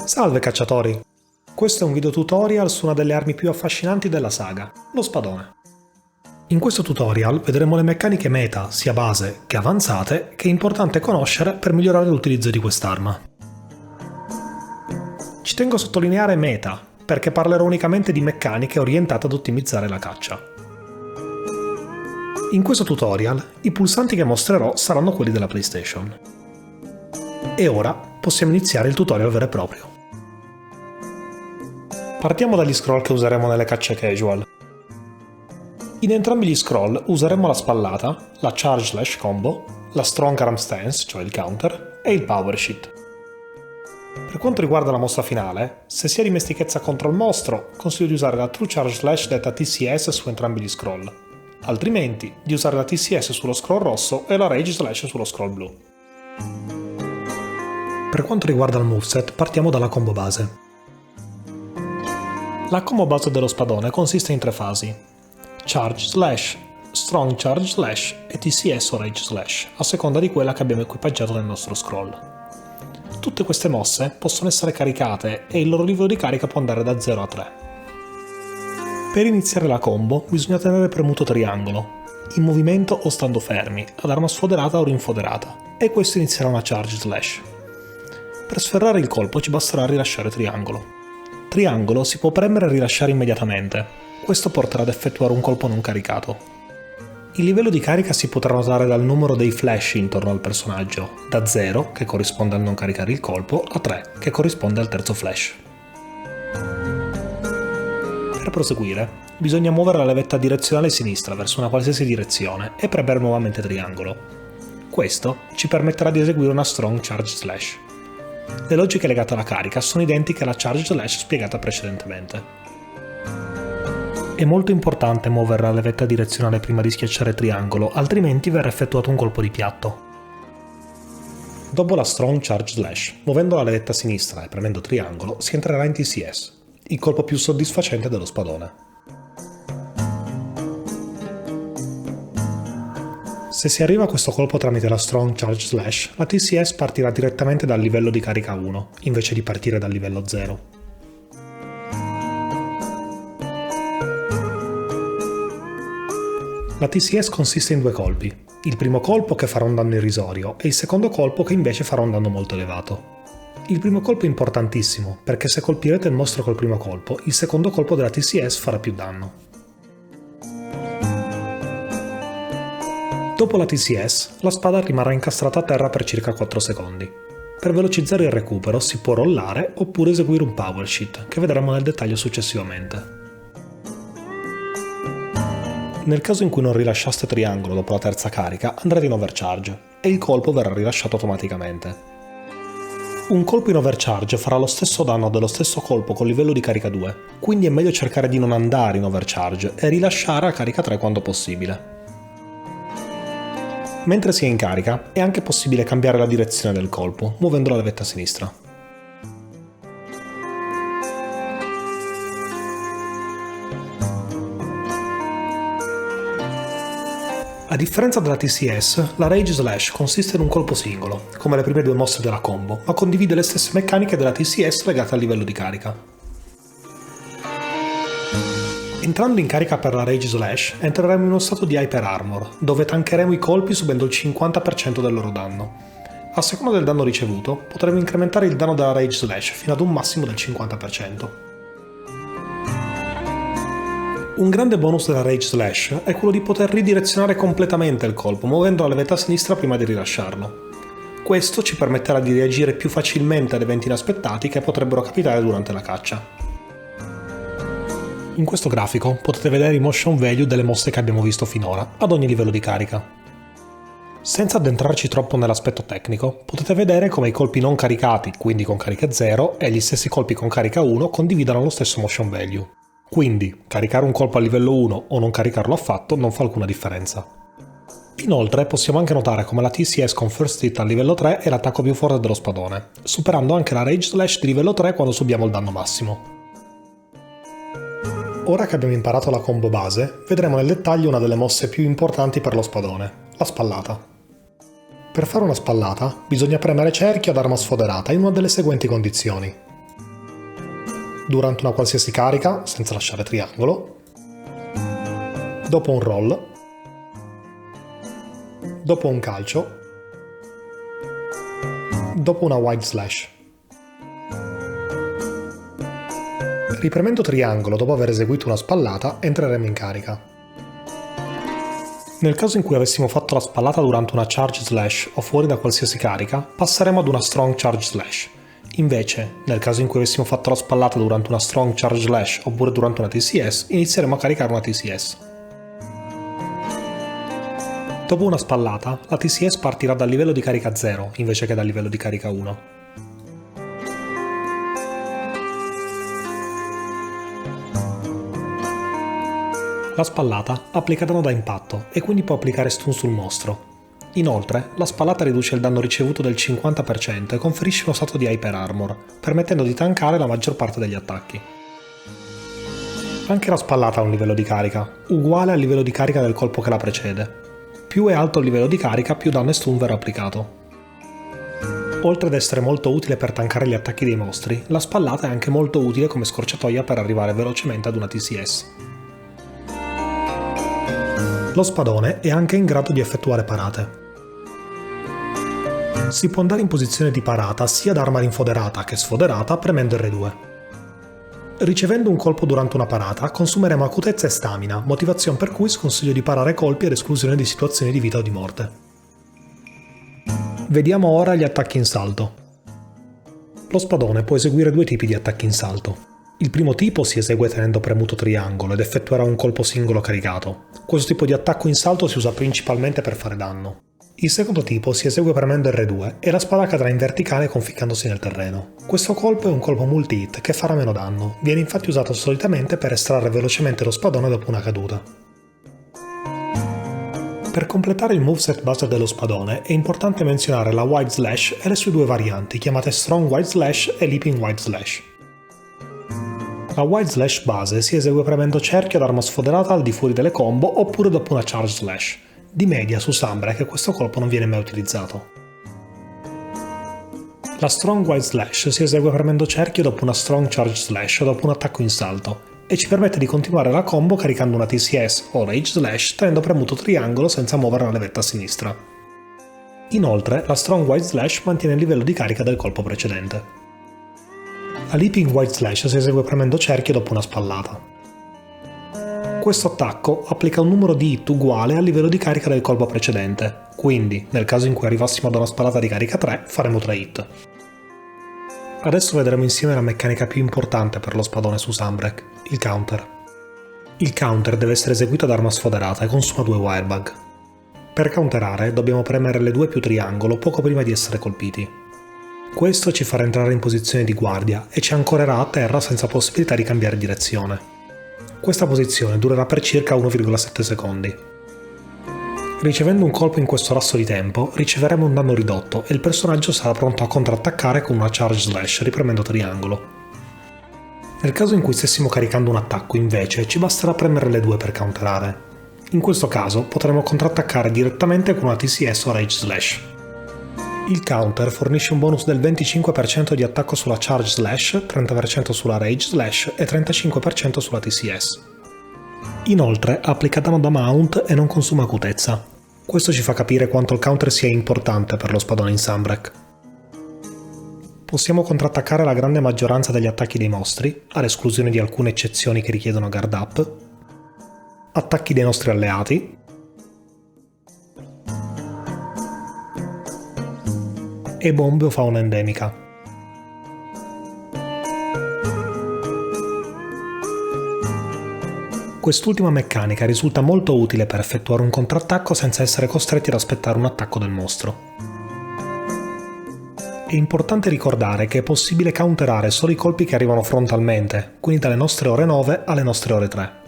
Salve cacciatori! Questo è un video tutorial su una delle armi più affascinanti della saga, lo spadone. In questo tutorial vedremo le meccaniche meta, sia base che avanzate, che è importante conoscere per migliorare l'utilizzo di quest'arma. Ci tengo a sottolineare meta, perché parlerò unicamente di meccaniche orientate ad ottimizzare la caccia. In questo tutorial, i pulsanti che mostrerò saranno quelli della PlayStation. E ora possiamo iniziare il tutorial vero e proprio. Partiamo dagli scroll che useremo nelle cacce casual. In entrambi gli scroll useremo la spallata, la charge/combo, la strong arm stance, cioè il counter, e il power sheet. Per quanto riguarda la mossa finale, se si ha dimestichezza contro il mostro, consiglio di usare la true charge/ detta TCS su entrambi gli scroll, altrimenti di usare la TCS sullo scroll rosso e la rage/ sullo scroll blu. Per quanto riguarda il moveset, partiamo dalla combo base. La combo base dello spadone consiste in tre fasi: charge/, strong charge/ e TCS o rage/, a seconda di quella che abbiamo equipaggiato nel nostro scroll. Tutte queste mosse possono essere caricate e il loro livello di carica può andare da 0 a 3. Per iniziare la combo bisogna tenere premuto triangolo, in movimento o stando fermi, ad arma sfoderata o rinfoderata, e questo inizierà una charge/. Per sferrare il colpo ci basterà rilasciare triangolo. Triangolo si può premere e rilasciare immediatamente, questo porterà ad effettuare un colpo non caricato. Il livello di carica si potrà notare dal numero dei flash intorno al personaggio, da 0, che corrisponde al non caricare il colpo, a 3, che corrisponde al terzo flash. Per proseguire, bisogna muovere la levetta direzionale sinistra verso una qualsiasi direzione e premere nuovamente triangolo. Questo ci permetterà di eseguire una strong charge/. Le logiche legate alla carica sono identiche alla charge/ spiegata precedentemente. È molto importante muovere la levetta direzionale prima di schiacciare triangolo, altrimenti verrà effettuato un colpo di piatto. Dopo la strong charge/, muovendo la levetta sinistra e premendo triangolo, si entrerà in TCS, il colpo più soddisfacente dello spadone. Se si arriva a questo colpo tramite la strong charge/, la TCS partirà direttamente dal livello di carica 1, invece di partire dal livello 0. La TCS consiste in due colpi, il primo colpo che farà un danno irrisorio e il secondo colpo che invece farà un danno molto elevato. Il primo colpo è importantissimo, perché se colpirete il mostro col primo colpo, il secondo colpo della TCS farà più danno. Dopo la TCS, la spada rimarrà incastrata a terra per circa 4 secondi. Per velocizzare il recupero si può rollare oppure eseguire un power sheet, che vedremo nel dettaglio successivamente. Nel caso in cui non rilasciaste triangolo dopo la terza carica, andrete in overcharge e il colpo verrà rilasciato automaticamente. Un colpo in overcharge farà lo stesso danno dello stesso colpo con livello di carica 2, quindi è meglio cercare di non andare in overcharge e rilasciare a carica 3 quando possibile. Mentre si è in carica, è anche possibile cambiare la direzione del colpo, muovendo la levetta a sinistra. A differenza della TCS, la rage/ consiste in un colpo singolo, come le prime due mosse della combo, ma condivide le stesse meccaniche della TCS legate al livello di carica. Entrando in carica per la rage/ entreremo in uno stato di hyper armor, dove tankeremo i colpi subendo il 50% del loro danno. A seconda del danno ricevuto, potremo incrementare il danno della rage/ fino ad un massimo del 50%. Un grande bonus della rage/ è quello di poter ridirezionare completamente il colpo, muovendo la levetta a sinistra prima di rilasciarlo. Questo ci permetterà di reagire più facilmente ad eventi inaspettati che potrebbero capitare durante la caccia. In questo grafico potete vedere i motion value delle mosse che abbiamo visto finora, ad ogni livello di carica. Senza addentrarci troppo nell'aspetto tecnico, potete vedere come i colpi non caricati, quindi con carica 0, e gli stessi colpi con carica 1 condividano lo stesso motion value. Quindi, caricare un colpo a livello 1 o non caricarlo affatto non fa alcuna differenza. Inoltre possiamo anche notare come la TCS con First Hit a livello 3 è l'attacco più forte dello spadone, superando anche la rage/ di livello 3 quando subiamo il danno massimo. Ora che abbiamo imparato la combo base, vedremo nel dettaglio una delle mosse più importanti per lo spadone, la spallata. Per fare una spallata bisogna premere cerchio ad arma sfoderata in una delle seguenti condizioni: durante una qualsiasi carica, senza lasciare triangolo, dopo un roll, dopo un calcio, dopo una wide slash. Ripremendo triangolo dopo aver eseguito una spallata, entreremo in carica. Nel caso in cui avessimo fatto la spallata durante una charge slash o fuori da qualsiasi carica, passeremo ad una strong charge slash. Invece, nel caso in cui avessimo fatto la spallata durante una strong charge slash oppure durante una TCS, inizieremo a caricare una TCS. Dopo una spallata, la TCS partirà dal livello di carica 0 invece che dal livello di carica 1. La spallata applica danno da impatto e quindi può applicare stun sul mostro. Inoltre, la spallata riduce il danno ricevuto del 50% e conferisce uno stato di Hyper Armor, permettendo di tankare la maggior parte degli attacchi. Anche la spallata ha un livello di carica, uguale al livello di carica del colpo che la precede. Più è alto il livello di carica, più danno e stun verrà applicato. Oltre ad essere molto utile per tankare gli attacchi dei mostri, la spallata è anche molto utile come scorciatoia per arrivare velocemente ad una TCS. Lo spadone è anche in grado di effettuare parate. Si può andare in posizione di parata sia da arma rinfoderata che sfoderata premendo R2. Ricevendo un colpo durante una parata, consumeremo acutezza e stamina, motivazione per cui sconsiglio di parare colpi ad esclusione di situazioni di vita o di morte. Vediamo ora gli attacchi in salto. Lo spadone può eseguire due tipi di attacchi in salto. Il primo tipo si esegue tenendo premuto triangolo ed effettuerà un colpo singolo caricato. Questo tipo di attacco in salto si usa principalmente per fare danno. Il secondo tipo si esegue premendo R2 e la spada cadrà in verticale conficcandosi nel terreno. Questo colpo è un colpo multi-hit che farà meno danno, viene infatti usato solitamente per estrarre velocemente lo spadone dopo una caduta. Per completare il moveset base dello spadone è importante menzionare la Wide Slash e le sue due varianti chiamate Strong Wide Slash e Leaping Wide Slash. La Wide Slash base si esegue premendo cerchio ad arma sfoderata al di fuori delle combo oppure dopo una Charge Slash. Di media su Sunbreak questo colpo non viene mai utilizzato. La Strong Wide Slash si esegue premendo cerchio dopo una Strong Charge Slash o dopo un attacco in salto e ci permette di continuare la combo caricando una TCS o Rage Slash tenendo premuto triangolo senza muovere la levetta a sinistra. Inoltre la Strong Wide Slash mantiene il livello di carica del colpo precedente. La Leaping Wide Slash si esegue premendo cerchio dopo una spallata. Questo attacco applica un numero di hit uguale al livello di carica del colpo precedente, quindi nel caso in cui arrivassimo ad una spallata di carica 3 faremo 3 hit. Adesso vedremo insieme la meccanica più importante per lo spadone su Sunbreak, il counter. Il counter deve essere eseguito ad arma sfoderata e consuma 2 wirebug. Per counterare dobbiamo premere L2 più triangolo poco prima di essere colpiti. Questo ci farà entrare in posizione di guardia e ci ancorerà a terra senza possibilità di cambiare direzione. Questa posizione durerà per circa 1,7 secondi. Ricevendo un colpo in questo lasso di tempo, riceveremo un danno ridotto e il personaggio sarà pronto a contrattaccare con una Charge Slash ripremendo triangolo. Nel caso in cui stessimo caricando un attacco, invece, ci basterà premere L2 per counterare. In questo caso potremo contrattaccare direttamente con una TCS o Rage Slash. Il counter fornisce un bonus del 25% di attacco sulla Charge Slash, 30% sulla Rage Slash e 35% sulla TCS. Inoltre applica danno da mount e non consuma acutezza. Questo ci fa capire quanto il counter sia importante per lo spadone in Sunbreak. Possiamo contrattaccare la grande maggioranza degli attacchi dei mostri, ad esclusione di alcune eccezioni che richiedono guard up, attacchi dei nostri alleati, e bombe o fauna endemica. Quest'ultima meccanica risulta molto utile per effettuare un contrattacco senza essere costretti ad aspettare un attacco del mostro. È importante ricordare che è possibile counterare solo i colpi che arrivano frontalmente, quindi dalle nostre ore 9 alle nostre ore 3.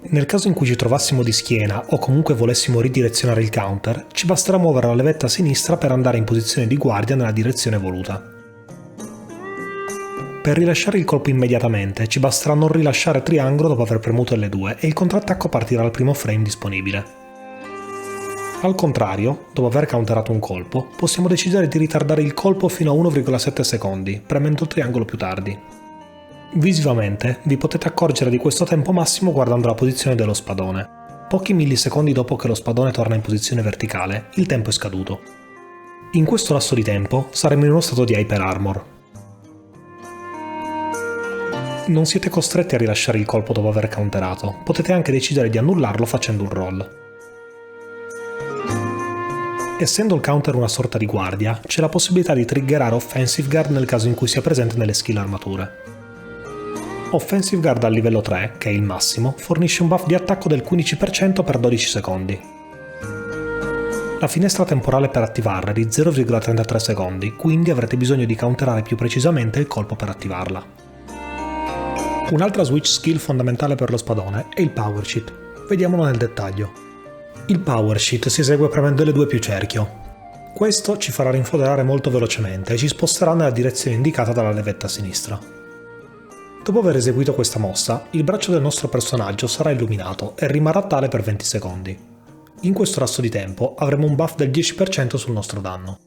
Nel caso in cui ci trovassimo di schiena o comunque volessimo ridirezionare il counter, ci basterà muovere la levetta a sinistra per andare in posizione di guardia nella direzione voluta. Per rilasciare il colpo immediatamente ci basterà non rilasciare triangolo dopo aver premuto L2 e il contrattacco partirà al primo frame disponibile. Al contrario, dopo aver counterato un colpo, possiamo decidere di ritardare il colpo fino a 1,7 secondi, premendo il triangolo più tardi. Visivamente, vi potete accorgere di questo tempo massimo guardando la posizione dello spadone. Pochi millisecondi dopo che lo spadone torna in posizione verticale, il tempo è scaduto. In questo lasso di tempo saremo in uno stato di Hyper Armor. Non siete costretti a rilasciare il colpo dopo aver counterato, potete anche decidere di annullarlo facendo un roll. Essendo il counter una sorta di guardia, c'è la possibilità di triggerare Offensive Guard nel caso in cui sia presente nelle skill armature. Offensive Guard al livello 3, che è il massimo, fornisce un buff di attacco del 15% per 12 secondi. La finestra temporale per attivarla è di 0,33 secondi, quindi avrete bisogno di counterare più precisamente il colpo per attivarla. Un'altra switch skill fondamentale per lo spadone è il Power Sheet. Vediamolo nel dettaglio. Il Power Sheet si esegue premendo L2 più cerchio. Questo ci farà rinfoderare molto velocemente e ci sposterà nella direzione indicata dalla levetta a sinistra. Dopo aver eseguito questa mossa, il braccio del nostro personaggio sarà illuminato e rimarrà tale per 20 secondi. In questo lasso di tempo avremo un buff del 10% sul nostro danno.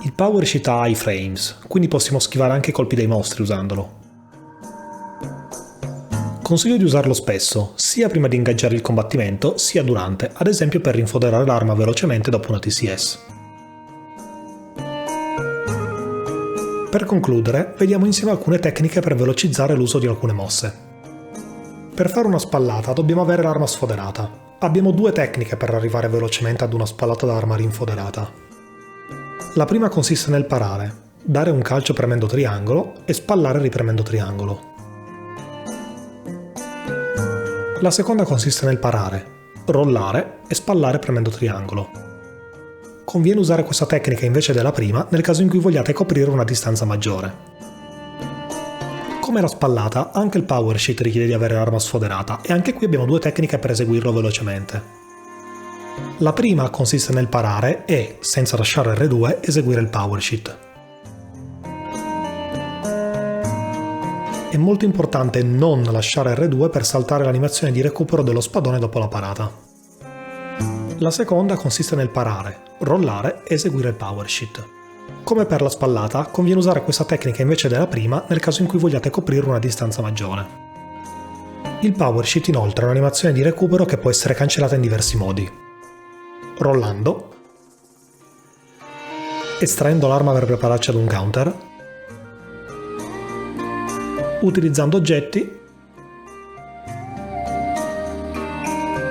Il Power Sheet ha iframes, quindi possiamo schivare anche i colpi dei mostri usandolo. Consiglio di usarlo spesso, sia prima di ingaggiare il combattimento, sia durante, ad esempio per rinfoderare l'arma velocemente dopo una TCS. Per concludere, vediamo insieme alcune tecniche per velocizzare l'uso di alcune mosse. Per fare una spallata dobbiamo avere l'arma sfoderata. Abbiamo due tecniche per arrivare velocemente ad una spallata d'arma rinfoderata. La prima consiste nel parare, dare un calcio premendo triangolo e spallare ripremendo triangolo. La seconda consiste nel parare, rollare e spallare premendo triangolo. Conviene usare questa tecnica invece della prima nel caso in cui vogliate coprire una distanza maggiore. Come la spallata, anche il Power Sheet richiede di avere l'arma sfoderata e anche qui abbiamo due tecniche per eseguirlo velocemente. La prima consiste nel parare e, senza lasciare R2, eseguire il Power Sheet. È molto importante non lasciare R2 per saltare l'animazione di recupero dello spadone dopo la parata. La seconda consiste nel parare, rollare e eseguire il Power Sheet. Come per la spallata, conviene usare questa tecnica invece della prima nel caso in cui vogliate coprire una distanza maggiore. Il Power Sheet inoltre è un'animazione di recupero che può essere cancellata in diversi modi. Rollando, estraendo l'arma per prepararci ad un counter, utilizzando oggetti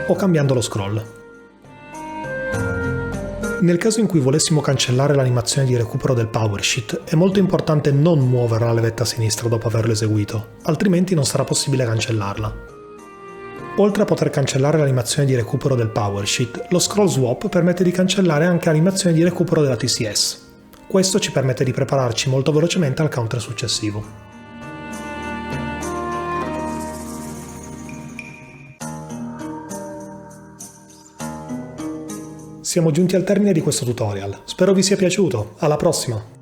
o cambiando lo scroll. Nel caso in cui volessimo cancellare l'animazione di recupero del Power Sheet, è molto importante non muovere la levetta a sinistra dopo averlo eseguito, altrimenti non sarà possibile cancellarla. Oltre a poter cancellare l'animazione di recupero del Power Sheet, lo scroll swap permette di cancellare anche l'animazione di recupero della TCS. Questo ci permette di prepararci molto velocemente al counter successivo. Siamo giunti al termine di questo tutorial, spero vi sia piaciuto, alla prossima!